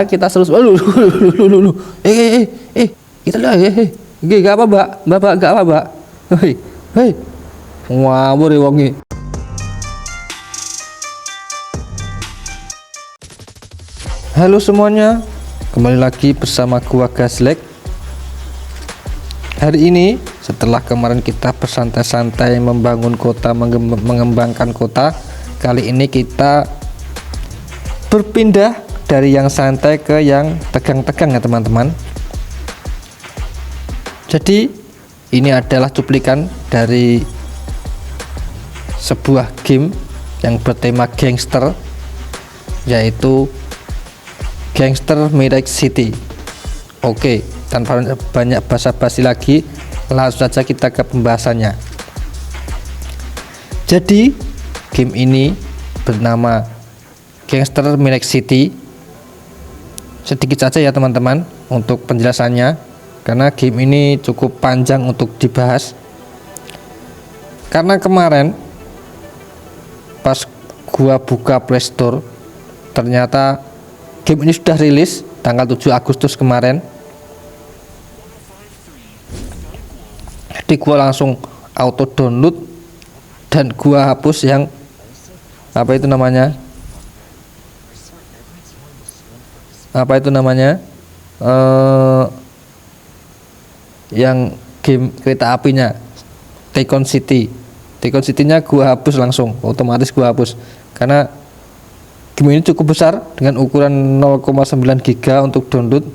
kita terus kita lihat gak apa mbak gak apa mbak, hei ngawur ya wongi. Halo semuanya, kembali lagi bersama gua Gazlek. Hari ini setelah kemarin kita bersantai-santai membangun kota, mengembangkan kota, kali ini kita berpindah dari yang santai ke yang tegang-tegang ya teman-teman. Jadi ini adalah cuplikan dari sebuah game yang bertema gangster, yaitu Gangster Mirage City. Oke, tanpa banyak basa-basi lagi, langsung saja kita ke pembahasannya. Jadi game ini bernama Gangster Mirage City. Sedikit saja ya teman-teman untuk penjelasannya, karena game ini cukup panjang untuk dibahas. Karena kemarin pas gua buka Play Store, ternyata game ini sudah rilis tanggal 7 Agustus kemarin. Jadi gua langsung auto download dan gua hapus yang apa itu namanya yang game kereta apinya Tycoon City-nya gua hapus langsung, otomatis gua hapus karena game ini cukup besar dengan ukuran 0,9 GB untuk download,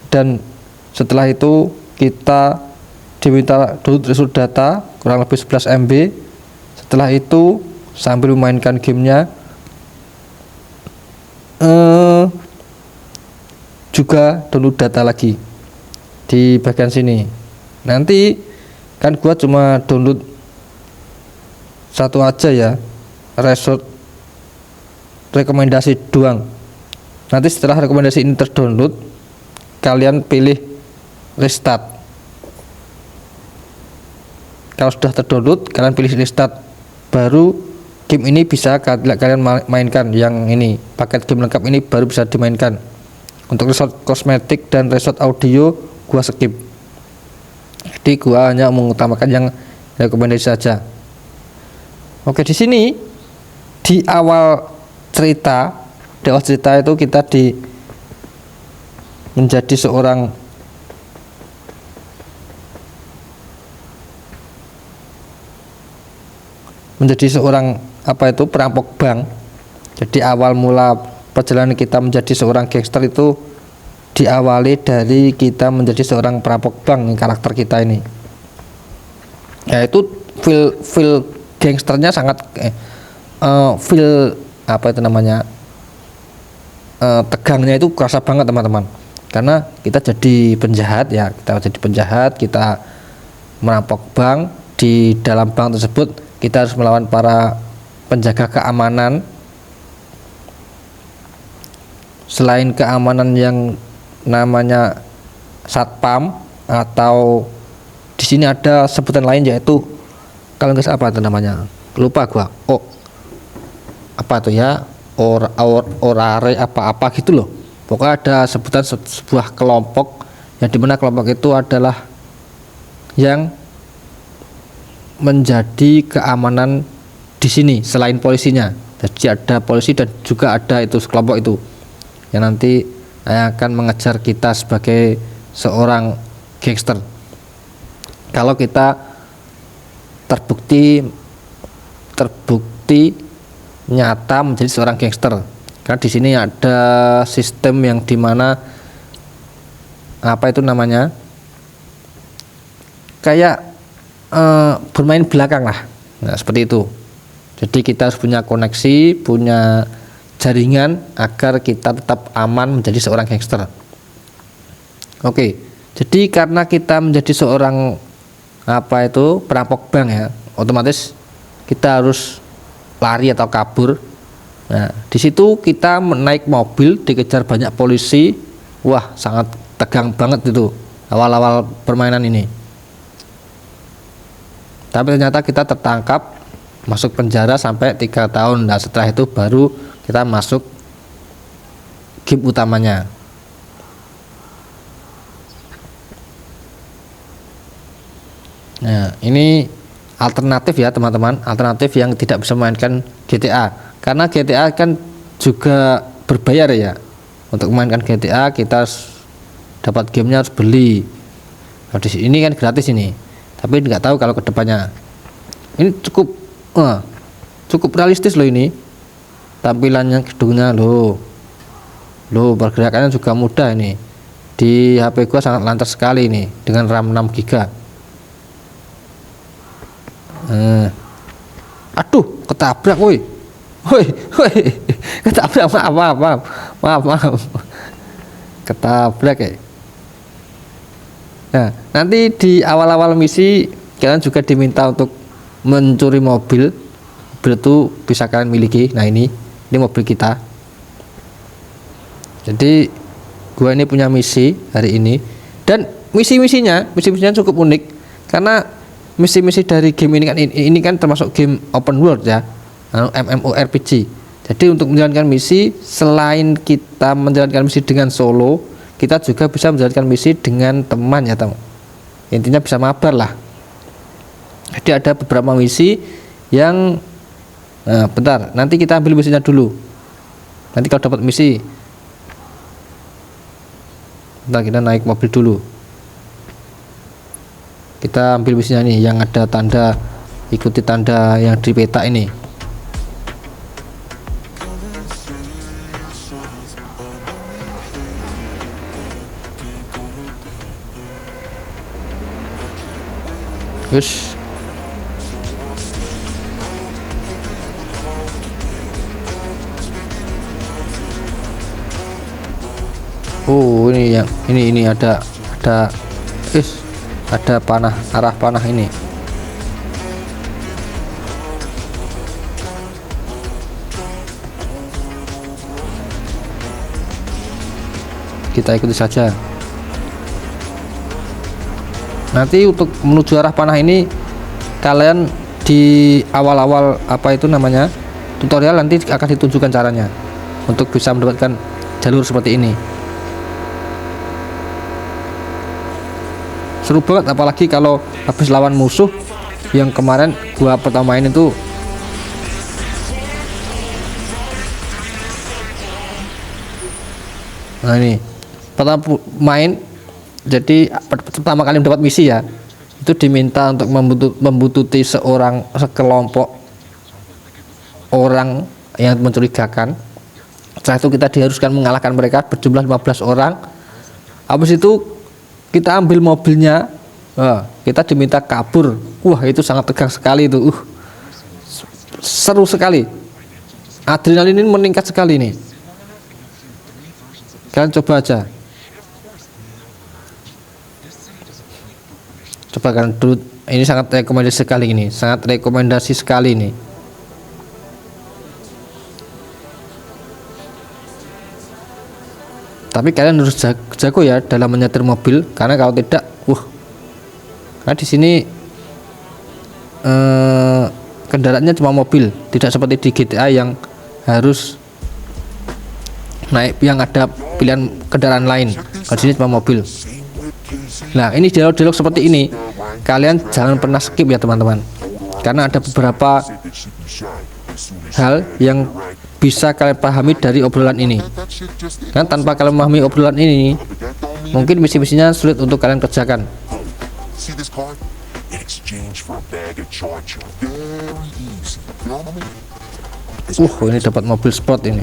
dan setelah itu kita diminta download resource data kurang lebih 11 MB. Setelah itu sambil memainkan gamenya juga download data lagi di bagian sini. Nanti kan gua cuma download satu aja ya, resort rekomendasi doang. Nanti setelah rekomendasi ini terdownload, kalian pilih restart. Kalau sudah terdownload, kalian pilih restart, baru game ini bisa kalian mainkan. Yang ini paket game lengkap ini baru bisa dimainkan. Untuk resort kosmetik dan resort audio gua skip, jadi gua hanya mengutamakan yang rekomendasi saja. Oke, di sini di awal cerita itu kita menjadi seorang apa itu perampok bank. Jadi awal mula perjalanan kita menjadi seorang gangster itu diawali dari kita menjadi seorang perampok bank. Karakter kita ini, yaitu feel gangsternya sangat feel apa itu namanya tegangnya itu kerasa banget teman-teman, karena kita jadi penjahat ya, kita merampok bank. Di dalam bank tersebut kita harus melawan para penjaga keamanan. Selain keamanan yang namanya satpam, atau di sini ada sebutan lain yaitu, kalau nggak apa itu namanya, lupa gua, apa tuh ya, orare apa gitu loh. Pokoknya ada sebutan sebuah kelompok yang dimana kelompok itu adalah yang menjadi keamanan di sini selain polisinya. Jadi ada polisi dan juga ada itu kelompok itu yang nanti akan mengejar kita sebagai seorang gangster. Kalau kita terbukti nyata menjadi seorang gangster, karena di sini ada sistem yang dimana apa itu namanya kayak bermain belakang lah, nah seperti itu. Jadi kita harus punya koneksi, punya jaringan agar kita tetap aman menjadi seorang gangster. Oke, jadi karena kita menjadi seorang apa itu perampok bank ya, otomatis kita harus lari atau kabur. Nah, di situ kita naik mobil dikejar banyak polisi. Wah, sangat tegang banget itu awal-awal permainan ini. Tapi ternyata kita tertangkap, masuk penjara sampai 3 tahun. Nah, setelah itu baru kita masuk game utamanya. Nah, ini alternatif ya teman-teman, alternatif yang tidak bisa memainkan GTA, karena GTA kan juga berbayar ya. Untuk memainkan GTA kita harus dapat gamenya, harus beli. Nah, ini kan gratis ini, tapi nggak tahu kalau kedepannya. Ini cukup realistis loh ini, tampilannya, gedungnya loh, pergerakannya juga mudah ini. Di HP gua sangat lancar sekali ini dengan RAM 6 GB. Aduh, ketabrak woi, ketabrak, maaf, ketabrak ya. Nah, nanti di awal-awal misi kalian juga diminta untuk mencuri mobil itu bisa kalian miliki. Nah, ini mobil kita. Jadi gua ini punya misi hari ini, dan misi-misinya cukup unik, karena misi-misi dari game ini kan termasuk game open world ya, MMORPG. Jadi untuk menjalankan misi, selain kita menjalankan misi dengan solo, kita juga bisa menjalankan misi dengan teman ya teman. Intinya bisa mabar lah. Jadi ada beberapa misi yang bentar, nanti kita ambil misinya dulu. Nanti kalau dapat misi, bentar, kita naik mobil dulu. Kita ambil misinya nih yang ada tanda, ikuti tanda yang di peta ini. Terus ini yang ini ada panah, arah panah ini. Kita ikuti saja. Nanti untuk menuju arah panah ini, kalian di awal-awal apa itu namanya tutorial nanti akan ditunjukkan caranya untuk bisa mendapatkan jalur seperti ini. Seru banget, apalagi kalau habis lawan musuh yang kemarin gua pertama main itu. Nah, ini pertama main, jadi pertama kali mendapat misi ya, itu diminta untuk membututi sekelompok orang yang mencurigakan. Setelah itu kita diharuskan mengalahkan mereka berjumlah 15 orang. Habis itu kita ambil mobilnya, kita diminta kabur. Wah, itu sangat tegang sekali itu. Seru sekali, adrenalin ini meningkat sekali nih. Kalian coba aja, coba kalian dulu. Ini sangat rekomendasi sekali ini. Tapi kalian harus jago ya dalam menyetir mobil, karena kalau tidak, karena di sini kendaraannya cuma mobil, tidak seperti di GTA yang harus naik, yang ada pilihan kendaraan lain. Kalau di sini cuma mobil. Nah, ini dialog-dialog seperti ini kalian jangan pernah skip ya teman-teman, karena ada beberapa hal yang bisa kalian pahami dari obrolan ini. Kan tanpa kalian memahami obrolan ini, mungkin misi-misinya sulit untuk kalian kerjakan. Ini dapat mobil sport ini.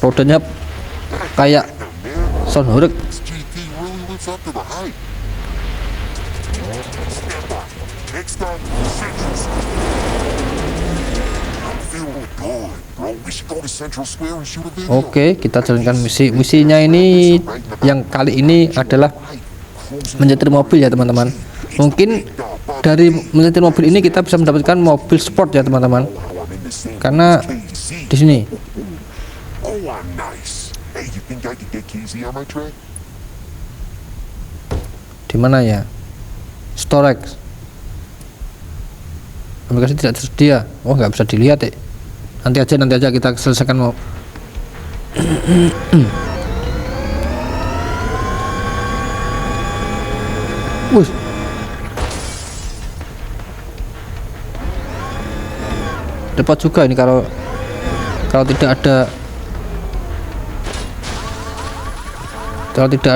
Rodanya kayak Sonhurek. Oke, kita jalankan misinya ini. Yang kali ini adalah menyetir mobil ya teman-teman. Mungkin dari menyetir mobil ini kita bisa mendapatkan mobil sport ya teman-teman, karena di sini di mana ya, storage. aplikasi tidak tersedia. Oh, nggak bisa dilihat ya. Nanti aja kita selesaikan mau. Wih, dapat juga ini kalau tidak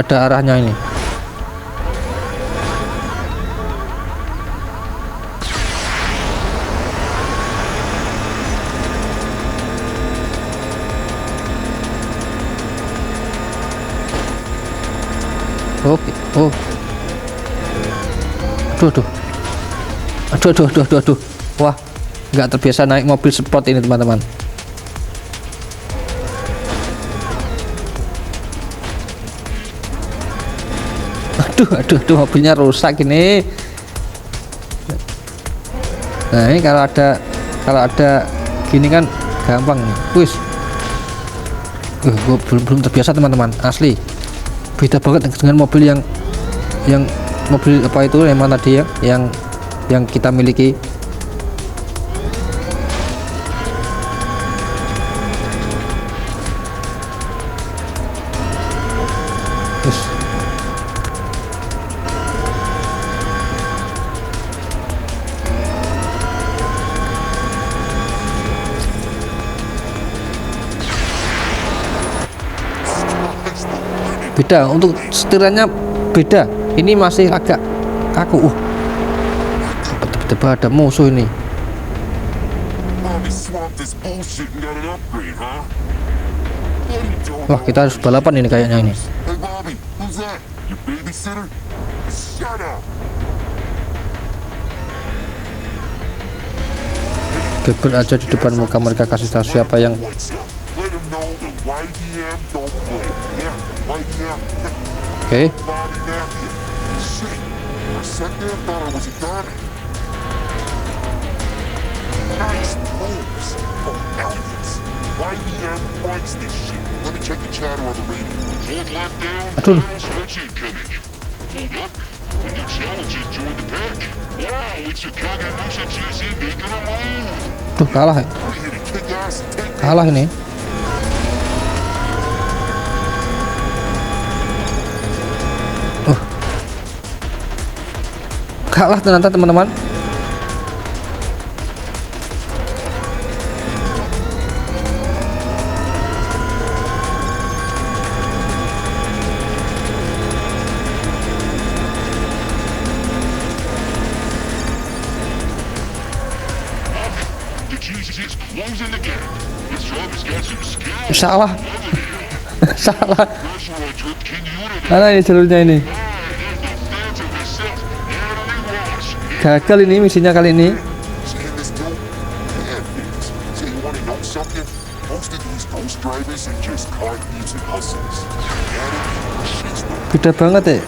ada arahnya ini. Oke. Oh, aduh. Wah, nggak terbiasa naik mobil sport ini teman-teman. Aduh, mobilnya rusak ini. Nah, ini kalau ada gini kan gampang nih. Wis, gue belum terbiasa teman-teman, asli. Beda banget dengan mobil yang mobil apa itu emang tadi ya, yang kita miliki. Wis. Beda untuk setirannya, beda. Ini masih agak kaku. Tiba-tiba ada musuh ini. Wah, kita harus balapan ini kayaknya ini. Geber aja di depan muka mereka, kasih tahu siapa yang. Oke. Aduh. Tuh, kalah ini. Kalah ternyata teman-teman. Salah. Mana ini jalurnya ini? Gagal ini misinya kali ini. Beda banget ya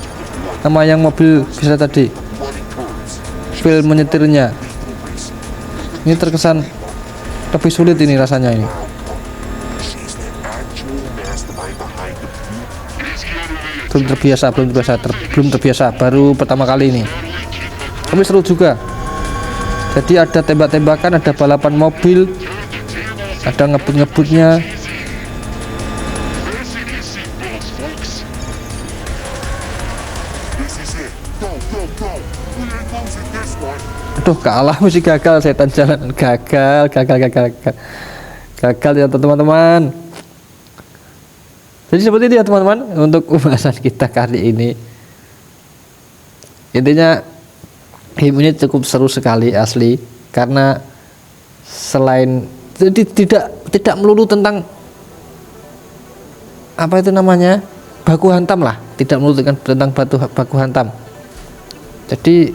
sama yang mobil bisa tadi. Feel menyetirnya ini terkesan lebih sulit ini rasanya ini. Belum terbiasa, baru pertama kali ini. Tapi seru juga. Jadi ada tembak-tembakan, ada balapan mobil, ada ngebut-ngebutnya. Aduh, kalah, mesti gagal, setan jalan. Gagal ya teman-teman. Jadi seperti itu ya teman-teman untuk pembahasan kita kali ini. Intinya game ini cukup seru sekali asli, karena selain jadi tidak melulu tentang apa itu namanya baku hantam lah, tidak melulu tentang baku hantam. Jadi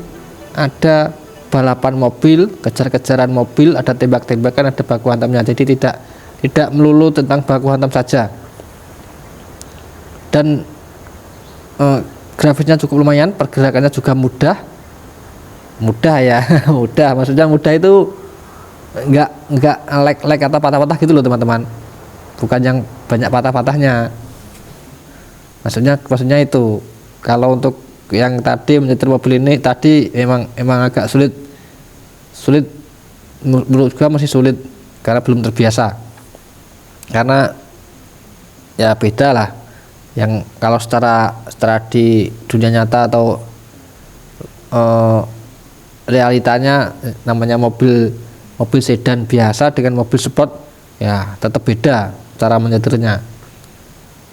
ada balapan mobil, kejar-kejaran mobil, ada tembak-tembakan, ada baku hantamnya. Jadi tidak melulu tentang baku hantam saja. Dan grafisnya cukup lumayan, pergerakannya juga mudah ya. Mudah, maksudnya mudah itu enggak lag atau patah-patah gitu loh teman-teman, bukan yang banyak patah-patahnya. Maksudnya itu. Kalau untuk yang tadi menyetir mobil ini tadi emang agak sulit menurut gua masih sulit karena belum terbiasa. Karena ya beda lah. Yang kalau secara di dunia nyata atau realitanya, namanya mobil sedan biasa dengan mobil sport ya tetap beda cara menyetirnya.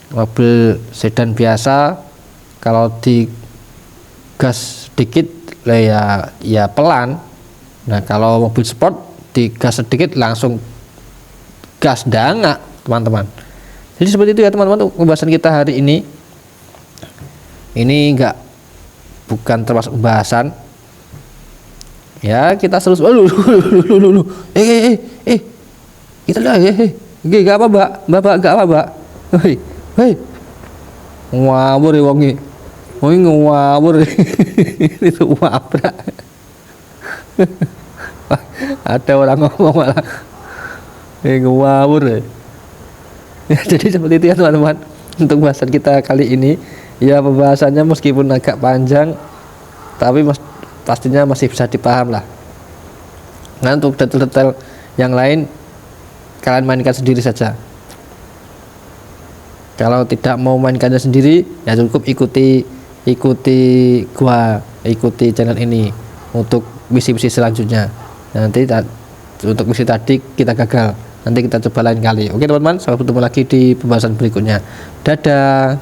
Mobil sedan biasa kalau di gas sedikit lah ya pelan. Nah kalau mobil sport di gas sedikit langsung gas dangak teman-teman. Jadi seperti itu ya teman-teman pembahasan kita hari ini. Ini bukan termasuk pembahasan. Ya kita terus kita lah gak apa mbak gak apa mbak. Hei ngawur ya wongi ngawur itu wabrak. Ada orang ngomong malah ngawur ya. Jadi seperti itu ya teman-teman untuk bahasan kita kali ini. Ya pembahasannya meskipun agak panjang tapi pastinya masih bisa dipaham lah. Nah untuk detail-detail yang lain kalian mainkan sendiri saja. Kalau tidak mau mainkannya sendiri ya cukup ikuti channel ini untuk misi-misi selanjutnya. Nanti untuk misi tadi kita gagal, nanti kita coba lain kali. Oke teman-teman, sampai bertemu lagi di pembahasan berikutnya. Dadah.